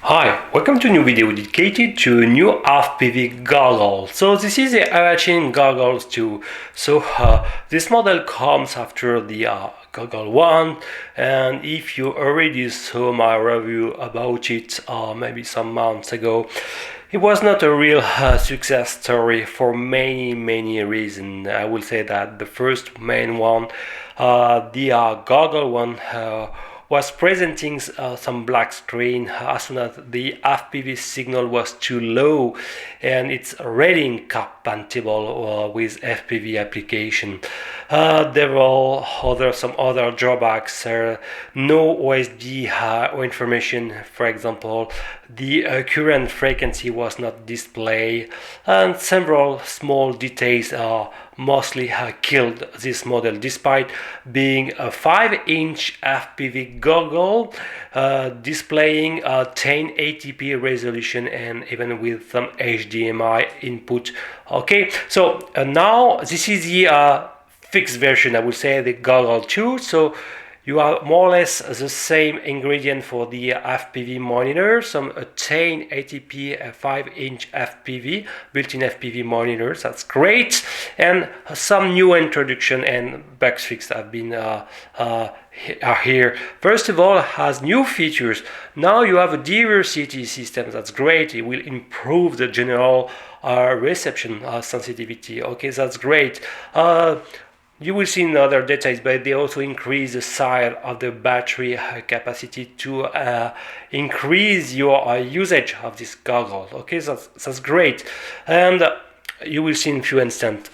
Hi, welcome to a new video dedicated to a new FPV goggle. So this is the Eachine Goggles 2. So this model comes after the Goggle 1, and if you already saw my review about it maybe some months ago, it was not a real success story for many reasons. I will say that the first main one, the Goggle 1, was presenting some black screen as soon as the FPV signal was too low, and it's already compatible with FPV application. There were some other drawbacks. No OSD information, for example, the current frequency was not displayed, and several small details mostly killed this model, despite being a 5-inch FPV goggle displaying a 1080p resolution and even with some HDMI input. Okay, so now this is the fixed version, I would say, the Goggle 2. So you have more or less the same ingredient for the FPV monitor, some 1080p 5-inch FPV, built-in FPV monitors, that's great, and some new introduction and bug fixes have been are here. First of all, it has new features. Now you have a diversity system, that's great. It will improve the general reception sensitivity. Okay, that's great. You will see in other details, but they also increase the size of the battery capacity to increase your usage of this goggle. Okay, that's great, and you will see in a few instants.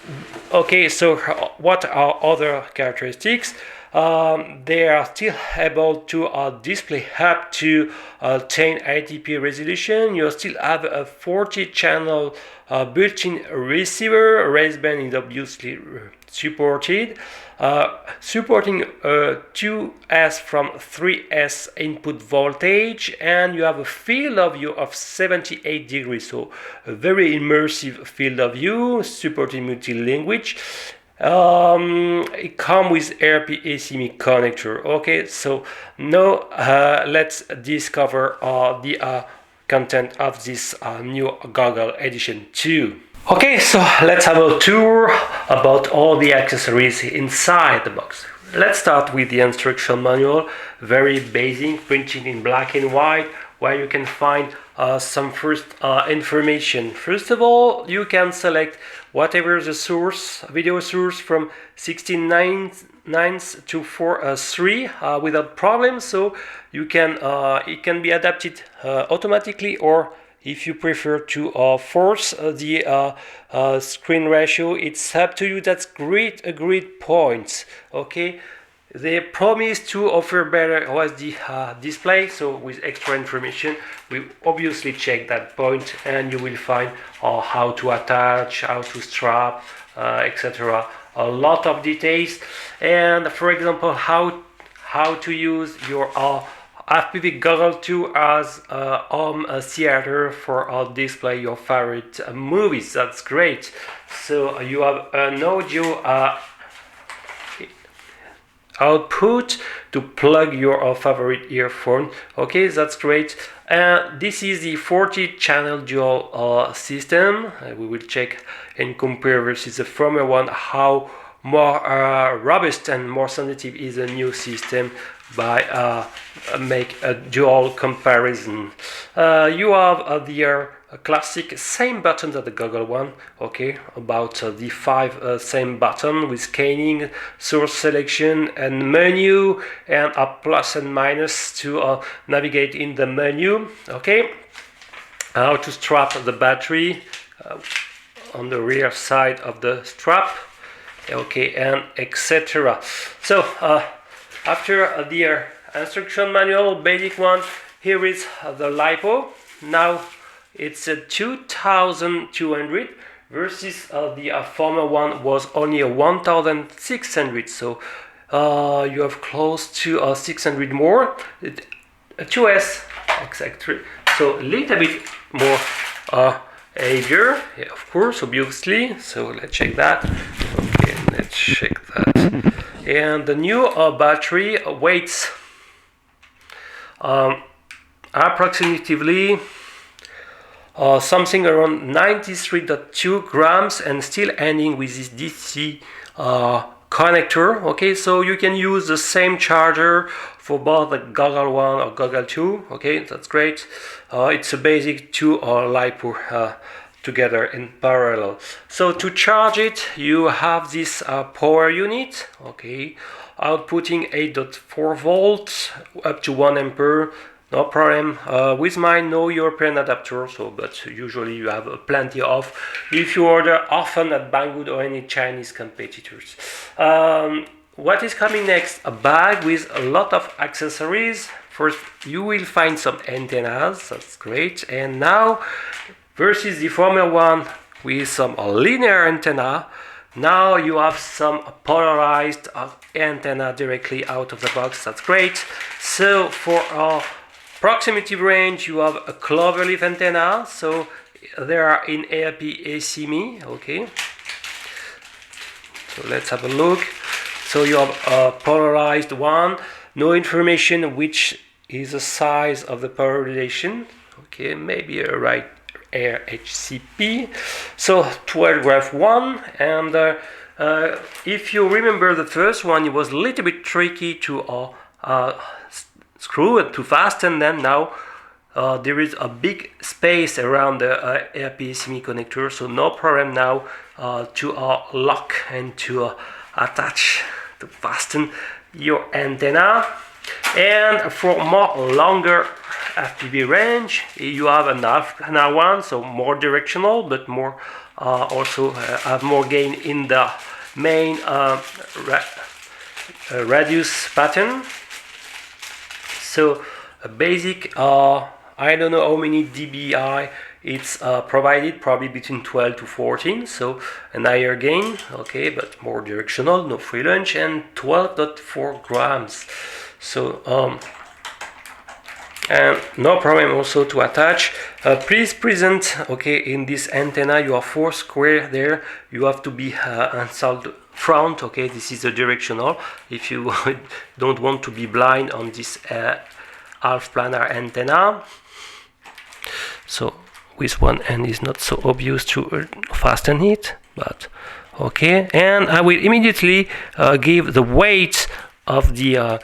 Okay, so what are other characteristics? They are still able to display up to 1080p resolution. You still have a 40-channel built-in receiver. Raised band is obviously supported, supporting 2S from 3S input voltage, and you have a field of view of 78 degrees, so a very immersive field of view, supporting multi-language. It comes with RP-ACME connector. Okay, so now let's discover the content of this new Goggle Edition 2. Okay, so let's have a tour about all the accessories inside the box. Let's start with the instruction manual, very basic, printed in black and white, where you can find some first information. First of all, you can select whatever the source, video source, from 16:9 to 4:3 without problem. So you can it can be adapted automatically, or if you prefer to force the screen ratio, it's up to you. That's a great point. Okay, they promise to offer better OSD display, so with extra information we obviously check that point, and you will find how to attach, how to strap, etc. A lot of details, and for example how to use your FPV Goggle 2 as a home theater for display your favorite movies. That's great. So you have an audio output to plug your favorite earphone. Okay, that's great. This is the 40-channel dual system. We will check and compare versus the former one how more robust and more sensitive is the new system by make a dual comparison. You have the classic same buttons as the Goggle 1. Okay, about the 5 same button with scanning, source selection, and menu, and a plus and minus to navigate in the menu. Okay, how to strap the battery on the rear side of the strap. Okay, and etc. So after the instruction manual, basic one, here is the LiPo. Now it's a 2200 versus the former one was only a 1600. So you have close to 600 more. 2S exactly. So a little bit more heavier, yeah, of course, obviously. So let's check that. Okay, let's check that. And the new battery weighs approximately something around 93.2 grams and still ending with this DC connector. Okay, so you can use the same charger for both the Goggle 1 or Goggle 2. Okay, that's great. It's a basic 2 LiPo together in parallel. So to charge it, you have this power unit. Okay, outputting 8.4 volts up to 1 ampere. No problem. With mine, no European adapter, so but usually you have plenty of if you order often at Banggood or any Chinese competitors. What is coming next? A bag with a lot of accessories. First, you will find some antennas. That's great. And now, versus the former one with some linear antenna, now you have some polarized antenna directly out of the box. That's great. So for proximity range, you have a cloverleaf antenna, so they are in APS-MI. Okay, so let's have a look. So you have a polarized one, no information which is the size of the polarization. Okay, maybe a right RHCP. So 12 graph 1, and if you remember the first one, it was a little bit tricky to screw it to fasten them. Now there is a big space around the APS-MI connector, so no problem now to lock and to attach to fasten your antenna. And for more longer FPV range, you have another one, so more directional, but more also have more gain in the main radius pattern. So a basic, I don't know how many dBi it's provided, probably between 12 to 14, so an higher gain, okay, but more directional, no free lunch, and 12.4 grams. So and no problem also to attach. Please present, okay, in this antenna you have 4 square there. You have to be installed front. Okay, this is a directional. If you don't want to be blind on this half planar antenna, so with one end is not so obvious to fasten it, but okay. And I will immediately give the weight of the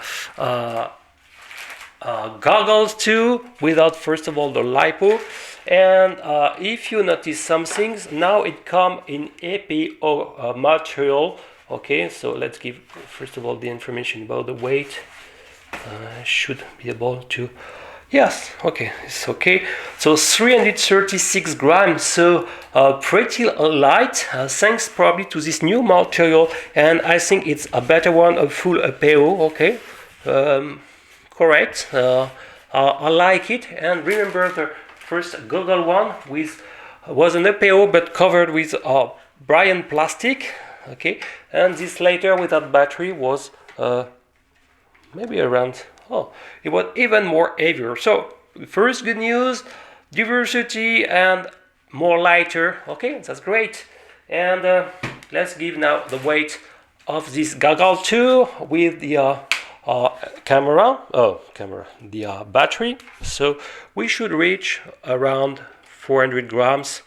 goggles too, without first of all the LiPo. And if you notice some things, now it comes in APO material. Okay, so let's give first of all the information about the weight. Should be able to, yes, okay, it's okay. So 336 grams, so pretty light, thanks probably to this new material, and I think it's a better one, a full APO. Okay, correct. I like it. And remember the first Goggle one was an APO but covered with Brian plastic. Okay, and this later without battery was maybe around, it was even more heavier. So first good news, diversity and more lighter. Okay, that's great. And let's give now the weight of this goggle 2 with the the battery. So we should reach around 400 grams.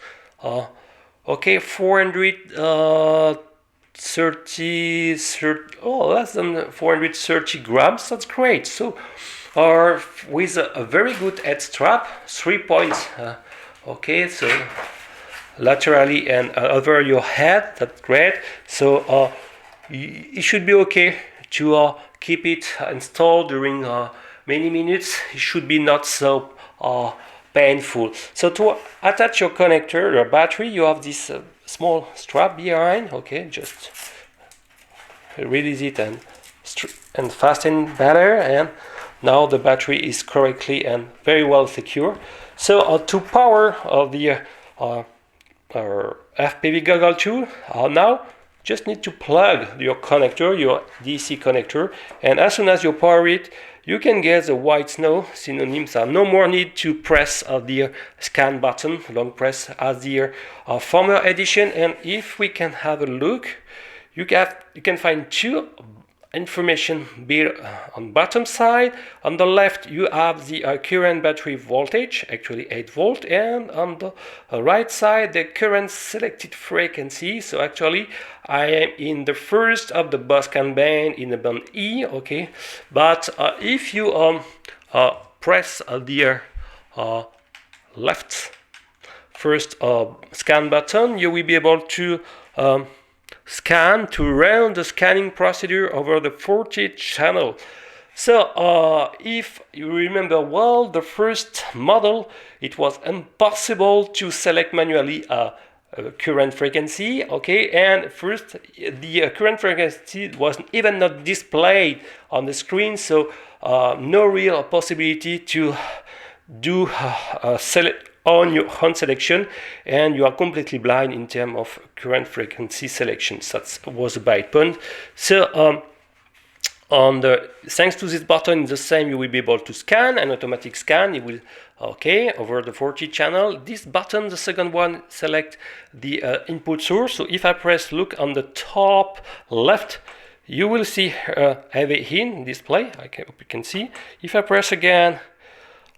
Okay, 430, less than 430 grams. That's great. So with a very good head strap, 3 points. Okay, so laterally and over your head. That's great. So it should be okay to keep it installed during many minutes. It should be not so painful. So to attach your connector, your battery, you have this small strap behind. Okay, just release it and fasten better. And now the battery is correctly and very well secure. So to power the FPV Goggle 2, now just need to plug your connector, your DC connector, and as soon as you power it, you can get the white snow synonyms. No more need to press the scan button, long press, as the former edition. And if we can have a look, you can find 2 information bit on bottom side. On the left you have the current battery voltage, actually 8 volt, and on the right side the current selected frequency. So actually I am in the first of the Boscan band, in the band E, okay. But if you press the left first scan button, you will be able to scan, to run the scanning procedure over the 40 channel. So if you remember well, the first model, it was impossible to select manually a current frequency, okay, and first the current frequency was even not displayed on the screen, so no real possibility to do select on your own selection, and you are completely blind in terms of current frequency selections. That was a bad point. So thanks to this button, the same, you will be able to scan, an automatic scan. It will, okay, over the 40 channel. This button, the second one, select the input source. So if I press, look on the top left, you will see have a hint display. I hope you can see. If I press again,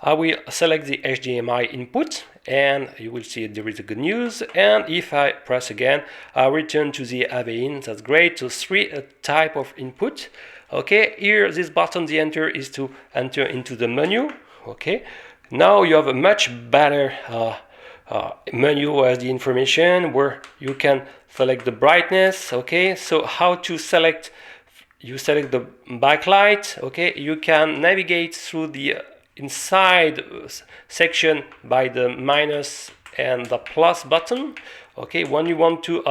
I will select the HDMI input, and you will see there is a good news. And if I press again, I return to the AV-in. That's great. So three type of input. Okay, here this button, the enter, is to enter into the menu. Okay, now you have a much better menu as the information where you can select the brightness. Okay, so how to select? You select the backlight. Okay, you can navigate through the inside section by the minus and the plus button. Okay, when you want to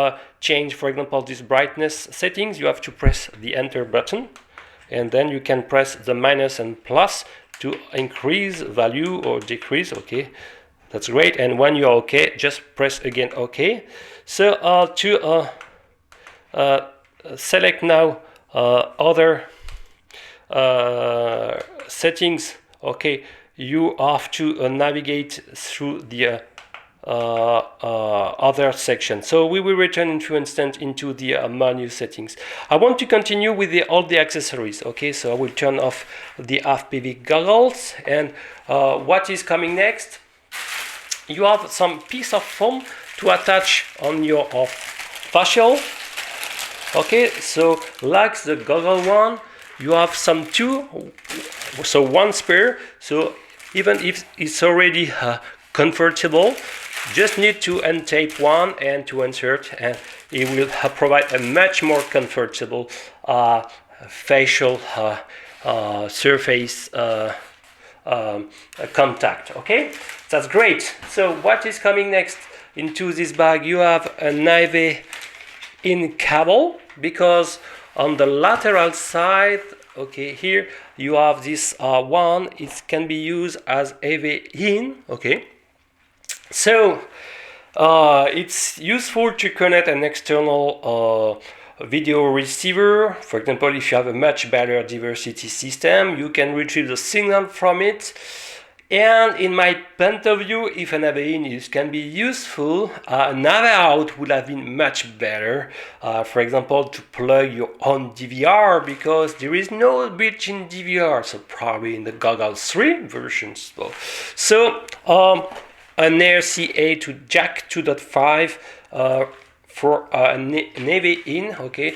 change, for example, this brightness settings, you have to press the enter button, and then you can press the minus and plus to increase value or decrease. Okay, that's great. And when you're okay, just press again OK. So to select now other settings, okay, you have to navigate through the other section. So we will return in a few instants into the menu settings. I want to continue with all the accessories. Okay, so I will turn off the FPV goggles, and what is coming next? You have some piece of foam to attach on your facial. Okay, so like the goggle one, you have some two, so one spare. So even if it's already comfortable, just need to untape one and to insert, and it will provide a much more comfortable facial surface contact. Okay, that's great. So what is coming next into this bag? You have an AV-in cable, because on the lateral side, okay, here you have this one. It can be used as AV-in. Okay, so it's useful to connect an external video receiver. For example, if you have a much better diversity system, you can retrieve the signal from it. And in my point of view, if an AV-in can be useful, an AV-out would have been much better. For example, to plug your own DVR, because there is no built-in DVR, so probably in the Goggles 3 versions. So an RCA to jack 2.5 for an AV-in, okay,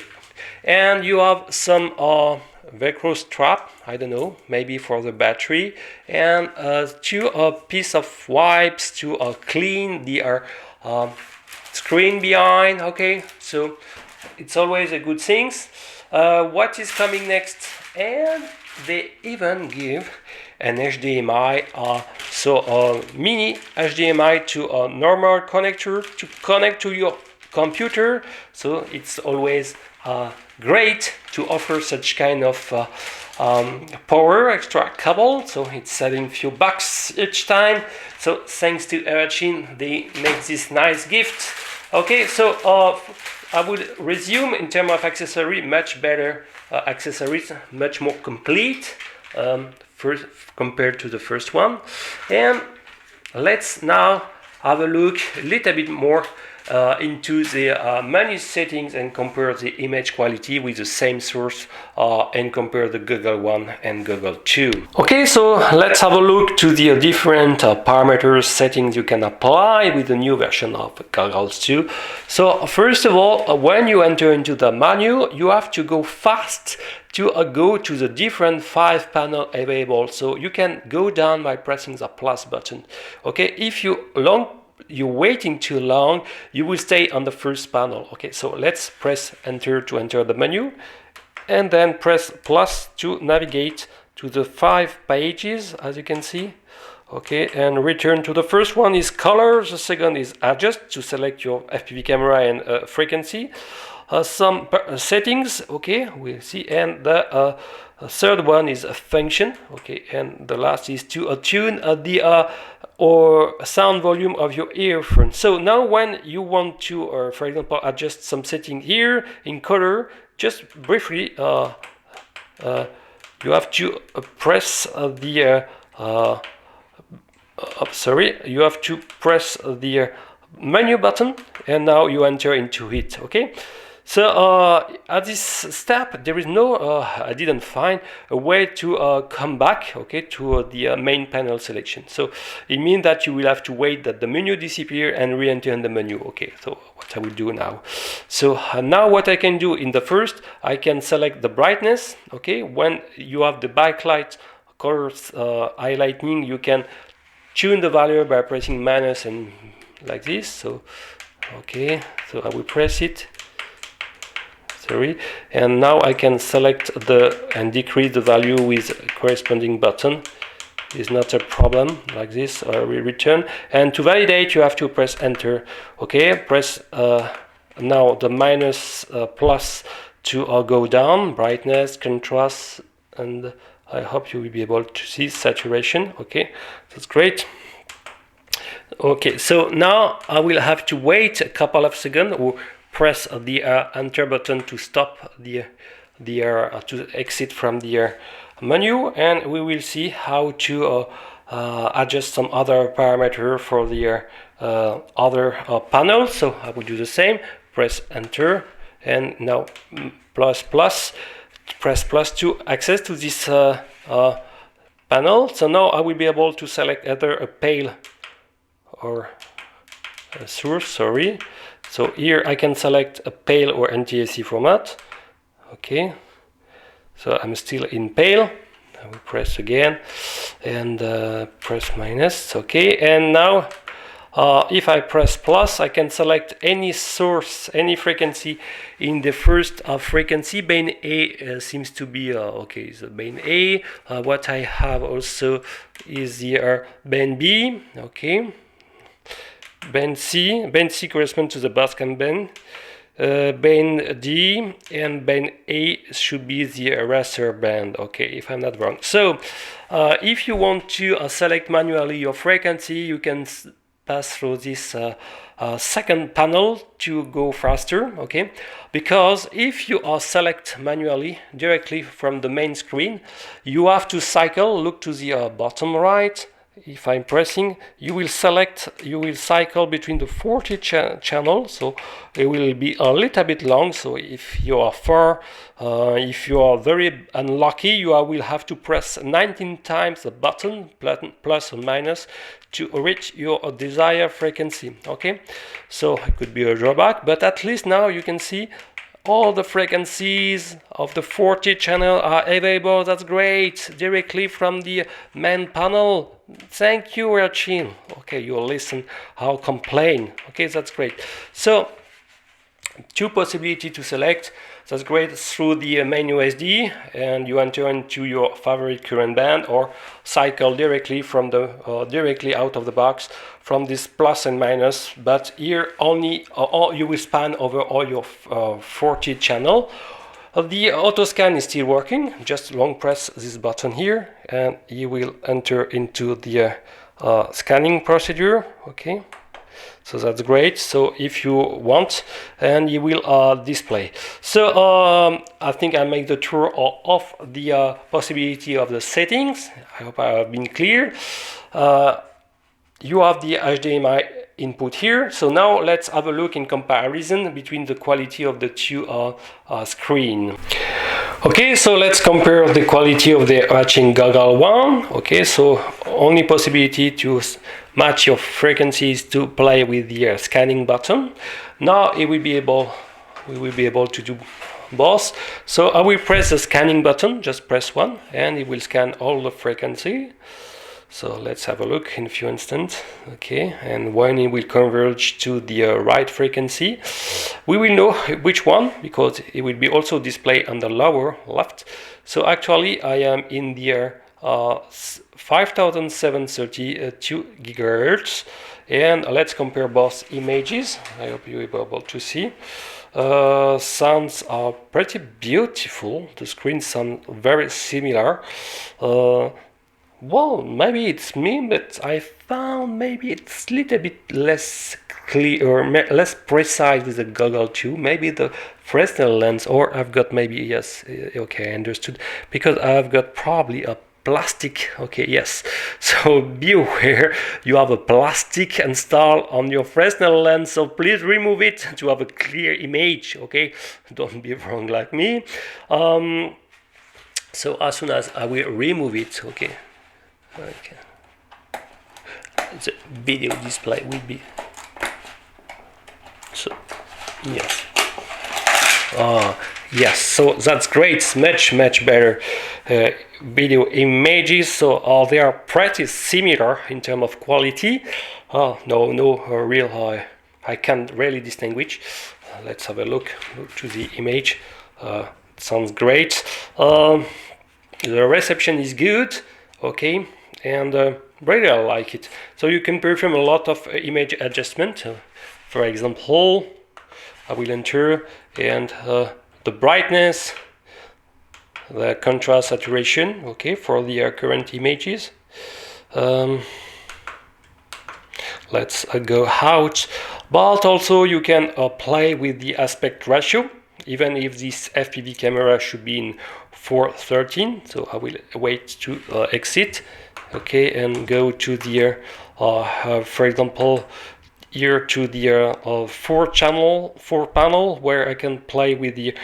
and you have some Velcro strap, I don't know, maybe for the battery, and two piece of wipes to clean the screen behind. Okay, so it's always a good thing. What is coming next? And they even give an HDMI, so mini HDMI to a normal connector to connect to your computer. So it's always great to offer such kind of power extra cable. So it's saving few bucks each time. So thanks to Eachine, they make this nice gift. Okay, so I would resume in terms of accessory, much better accessories, much more complete first compared to the first one. And let's now have a look a little bit more into the menu settings and compare the image quality with the same source and compare the Google One and Google 2. Okay, so let's have a look to the different parameters settings you can apply with the new version of Goggles 2. So first of all, when you enter into the menu, you have to go fast to go to the different 5 panels available. So you can go down by pressing the plus button. Okay, if you're waiting too long, you will stay on the first panel. Okay, so let's press enter to enter the menu, and then press plus to navigate to the 5 pages, as you can see. Okay, and return to the first one is color, the second is adjust to select your FPV camera and frequency. Some settings, okay, we'll see, and the third one is a function, okay, and the last is to tune the or sound volume of your earphone. So now when you want to, for example, adjust some setting here in color, just briefly, you have to press you have to press the menu button, and now you enter into it. Okay, so at this step there is no I didn't find a way to come back, okay, to the main panel selection. So it means that you will have to wait that the menu disappear and re-enter in the menu. Okay, so what I will do now, so now what I can do in the first, I can select the brightness. Okay, when you have the backlight colors highlighting, you can tune the value by pressing minus and like this. So okay, so I will press it, and now I can select and decrease the value with corresponding button. Is not a problem, like this. I will return, and to validate you have to press enter. Okay, press now the minus plus to go down, brightness, contrast, and I hope you will be able to see saturation. Okay, that's great. Okay, so now I will have to wait a couple of seconds, or press the enter button to stop the to exit from the menu, and we will see how to adjust some other parameter for the other panel. So I will do the same, press enter, and now press plus to access to this panel. So now I will be able to select either a pale or a source, So here I can select a pale or NTSC format. Okay, so I'm still in pale. I will press again and press minus. Okay, and now if I press plus, I can select any source, any frequency in the first frequency. Band A seems to be okay, so band A. What I have also is the band B. Okay, band C corresponds to the basscam band. Band D and band A should be the raster band, okay, if I'm not wrong. So if you want to select manually your frequency, you can pass through this second panel to go faster, okay, because if you select manually directly from the main screen, you have to cycle. Look to the bottom right. If I'm pressing, you will cycle between the 40 channels, so it will be a little bit long. So if you are if you are very unlucky, you will have to press 19 times the button, plus or minus, to reach your desired frequency. Okay, so it could be a drawback, but at least now you can see all the frequencies of the 40 channel are available. That's great, directly from the main panel. Thank you, Eachine. Okay, you listen how complain. Okay, that's great. So two possibilities to select. That's great through the main OSD, and you enter into your favorite current band, or cycle directly from the directly out of the box from this plus and minus. But here only you will span over all your 40 channel. The auto scan is still working. Just long press this button here, and you will enter into the scanning procedure. Okay. So that's great. So if you want, and you will display. So I think I make the tour of the possibility of the settings. I hope I have been clear. You have the HDMI input here. So now let's have a look in comparison between the quality of the two screen. Okay, so let's compare the quality of the Eachine Goggles 1. Okay, so only possibility to match your frequencies to play with the scanning button. Now we will be able to do both. So I will press the scanning button, just press one, and it will scan all the frequency. So let's have a look in a few instants. Okay, and when it will converge to the right frequency, we will know which one, because it will be also displayed on the lower left. So actually I am in the 5732 gigahertz, and let's compare both images. I hope you'll be able to see. Sounds are pretty beautiful. The screens sound very similar. Well, maybe it's me, but I found maybe it's a little bit less clear, less precise with the Goggle 2. Maybe the Fresnel lens, or I've got maybe, yes, okay, I understood, because I've got probably a plastic, okay, yes. So be aware, you have a plastic installed on your Fresnel lens, so please remove it to have a clear image, okay? Don't be wrong like me. So as soon as I will remove it, okay, the video display will be, so yes, yes, so that's great. It's much better video images, so they are pretty similar in terms of quality. No real I can't really distinguish. Let's have a look to the image. It sounds great. The reception is good, okay, and really I like it. So you can perform a lot of image adjustment. For example, I will enter, and the brightness, the contrast, saturation, okay, for the current images. Let's go out, but also you can play with the aspect ratio, even if this FPV camera should be in 4:13. So I will wait to exit, okay, and go to the for example, here to the 4 panel, where I can play with the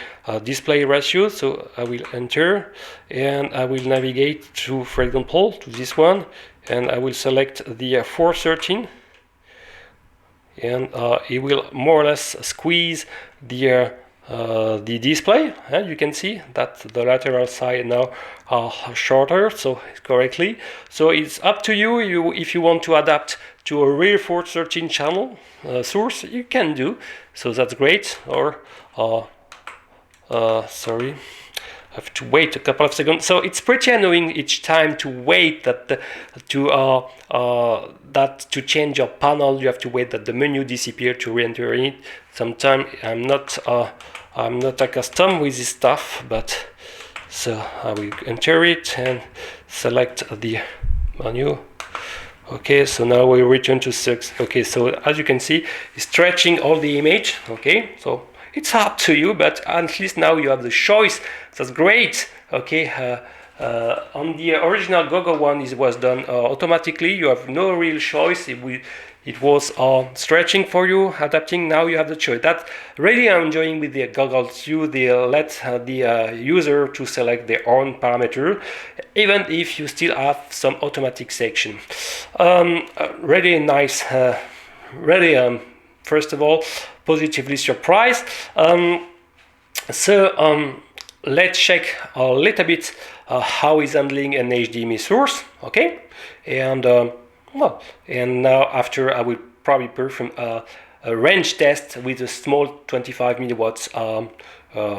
display ratio. So I will enter, and I will navigate to, for example, to this one, and I will select the 4:13, and it will more or less squeeze the display. And you can see that the lateral side now are shorter, so correctly. So it's up to you. If you want to adapt to a real 4:13 channel source, you can do. So that's great. Or sorry, I have to wait a couple of seconds. So it's pretty annoying each time to wait that to change your panel. You have to wait that the menu disappear to re-enter it. Sometimes I'm not accustomed with this stuff, but so I will enter it and select the menu. Okay, so now we return to 6. Okay, so as you can see, it's stretching all the image. Okay, so it's up to you, but at least now you have the choice. That's great. Okay, on the original Goggle one, it was done automatically. You have no real choice. It was stretching for you, adapting. Now you have the choice. That really I'm enjoying with the Goggle 2. They let the user to select their own parameter, even if you still have some automatic section. Really nice. Really, first of all, positively surprised. Let's check a little bit how is handling an HDMI source. Okay, and well, and now after I will probably perform a range test with a small 25 milliwatts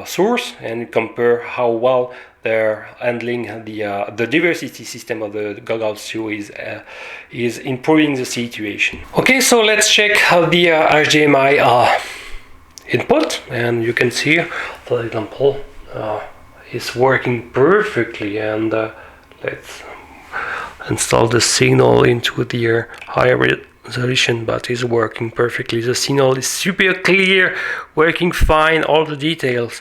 source and compare how well they're handling the diversity system of the Goggles 2 is improving the situation. Okay, so let's check how the HDMI input, and you can see, for example, it's working perfectly, and let's install the signal into the higher resolution, but it's working perfectly. The signal is super clear, working fine, all the details.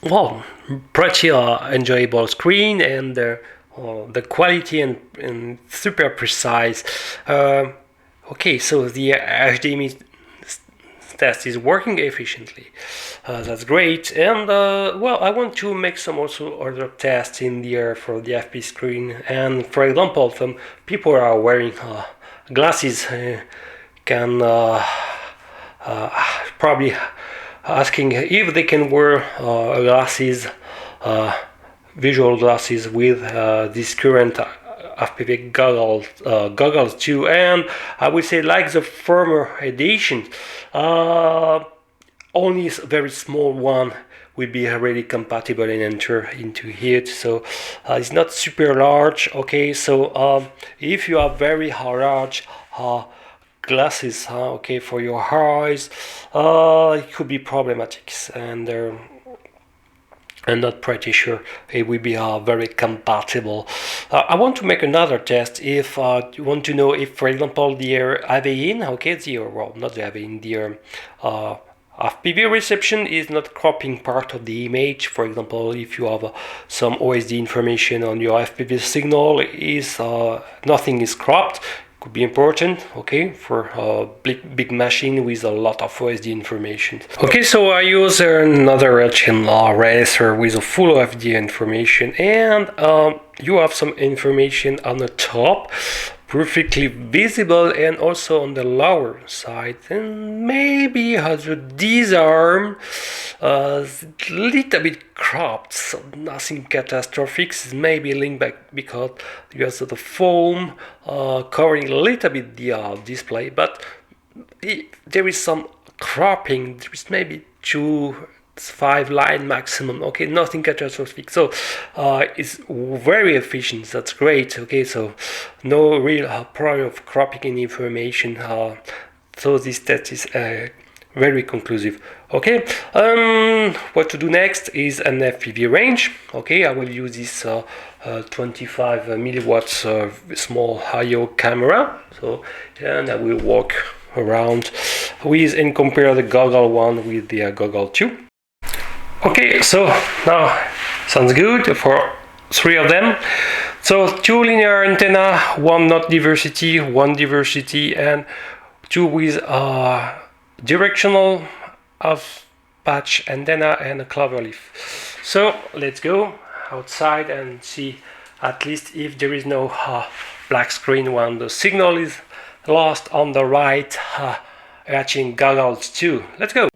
Well, pretty enjoyable screen, and the quality and super precise. Okay, so the HDMI test is working efficiently. That's great. And well, I want to make some also other tests in there for the FP screen. And for example, some people are wearing glasses, can probably asking if they can wear glasses, visual glasses with this current FPV goggles too. And I would say, like the former edition, only a very small one will be already compatible and enter into it. So it's not super large. Okay, so if you have very large glasses, okay, for your eyes, it could be problematic, and I'm not pretty sure it will be very compatible. I want to make another test if you want to know if, for example, the AV-in, okay, well, not the AV-in, the FPV reception is not cropping part of the image. For example, if you have some OSD information on your FPV signal, is nothing is cropped. Could be important, okay, for a big machine with a lot of OSD information. Okay, so I use another Eachine racer with a full OSD information, and you have some information on the top, perfectly visible, and also on the lower side, and maybe has a disarm, little bit cropped, so nothing catastrophic. It's maybe linked back because you have the foam covering a little bit the display, but there is some cropping. There is maybe 5 line maximum. Okay, nothing catastrophic. So it's very efficient. That's great. Okay, so no real problem of cropping in information. So this test is very conclusive. Okay, what to do next is an FPV range. Okay, I will use this 25 milliwatts small IO camera. So, and I will walk around with and compare the goggle 1 with the goggle 2. Okay, so now sounds good for 3 of them. So 2 linear antenna, 1 not diversity, 1 diversity, and 2 with directional of patch antenna and a cloverleaf. So let's go outside and see at least if there is no black screen when the signal is lost on the right Eachine Goggles 2. Let's go.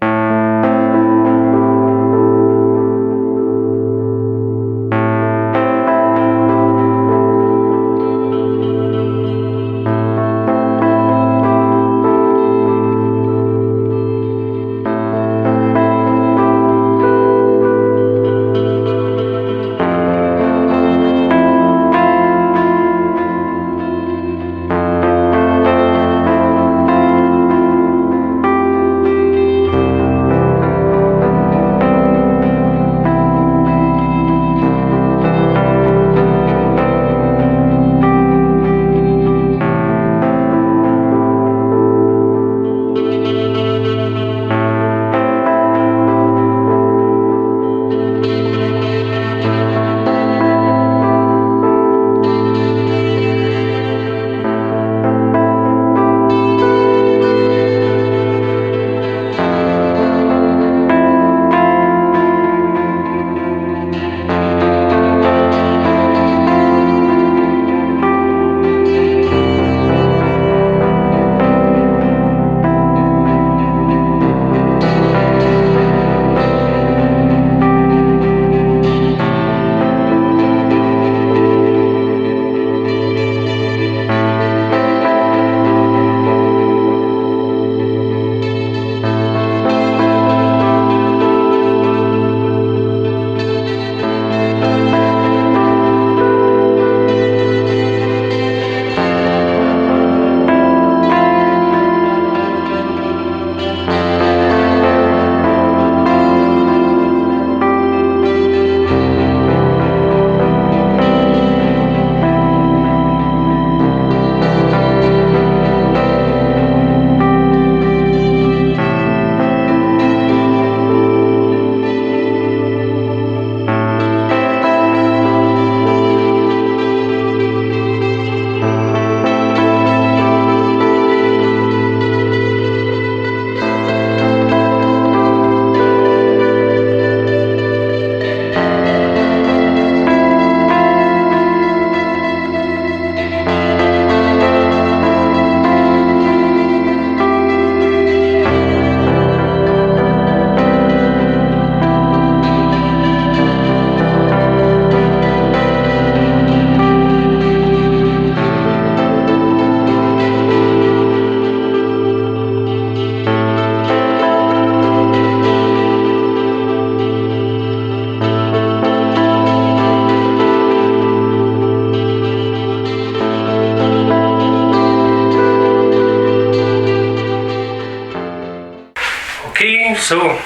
So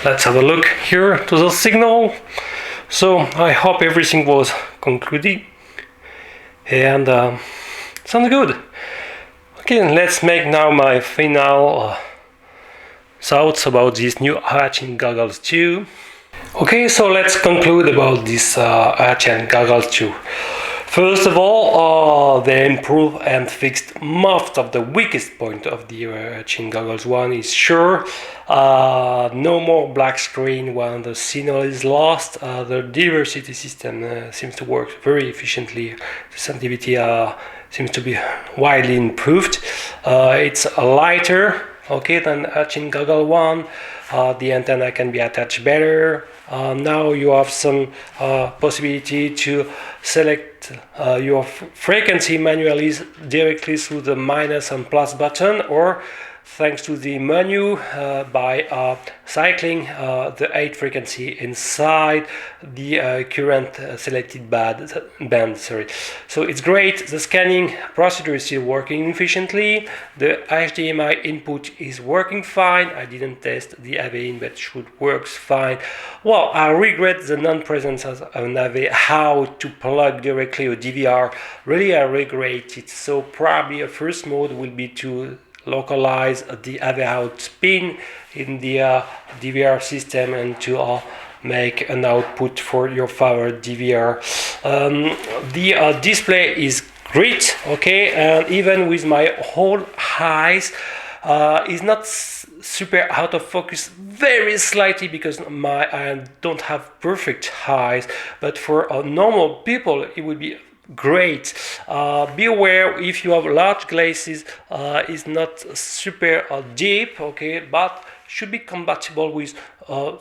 let's have a look here to the signal. So I hope everything was concluded and sounds good. Okay, let's make now my final thoughts about these new Eachine Goggles 2. Okay, so let's conclude about this Eachine Goggles 2. First of all, they improved and fixed most of the weakest point of the Eachine Goggles 1 is sure. No more black screen when the signal is lost. The diversity system seems to work very efficiently. The sensitivity seems to be widely improved. It's lighter, okay, than Eachine Goggle 1. The antenna can be attached better. Now you have some possibility to select your frequency manually directly through the minus and plus button, or thanks to the menu by cycling the 8 frequency inside the current selected band. So it's great. The scanning procedure is still working efficiently. The HDMI input is working fine. I didn't test the AV-in, but should works fine. Well, I regret the non-presence of an AV, how to plug directly a DVR. Really, I regret it. So probably a first mode will be to localize the AV out pin in the DVR system and to make an output for your favorite DVR. The display is great, okay, and even with my whole eyes is not super out of focus, very slightly, because I don't have perfect eyes, but for normal people it would be great. Be aware if you have large glasses, is not super deep, okay, but should be compatible with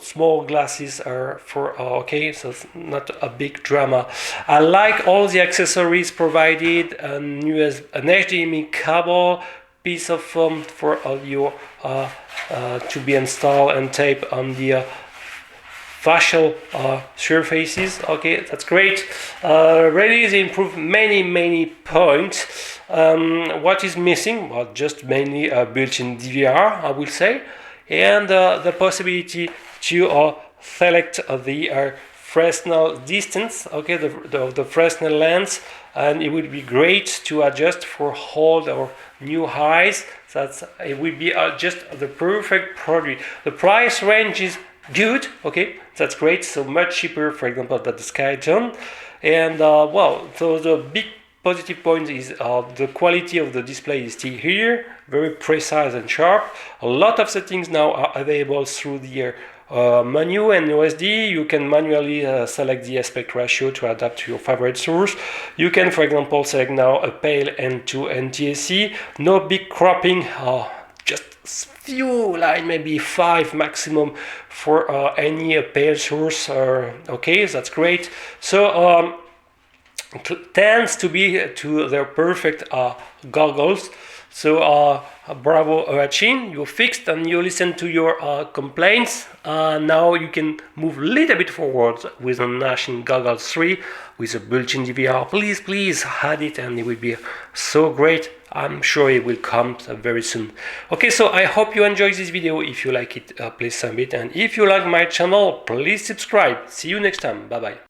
small glasses for okay, so it's not a big drama. I like all the accessories provided, an HDMI cable, piece of foam for your to be installed and taped on the facial surfaces. Okay, that's great. Really, they improved many points. What is missing? Well, just mainly a built-in DVR, I will say, and the possibility to select the Fresnel distance, okay, the Fresnel lens, and it would be great to adjust for old or new highs. It will be just the perfect product. The price range is good, okay, that's great. So much cheaper, for example, than the Skytone. And well, so the big positive point is the quality of the display is still here, very precise and sharp. A lot of settings now are available through the menu and OSD. You can manually select the aspect ratio to adapt to your favorite source. You can, for example, select now a pale and to NTSC. No big cropping, just few line, maybe 5 maximum for any pale source. Okay, that's great. So tends to be to their perfect goggles. So bravo Eachine, you fixed and you listen to your complaints. Now you can move a little bit forward with an Eachine Goggles 3 with a built-in DVR. Please add it and it will be so great. I'm sure it will come very soon. Okay, so I hope you enjoyed this video. If you like it, please submit, and if you like my channel, please subscribe. See you next time. Bye bye.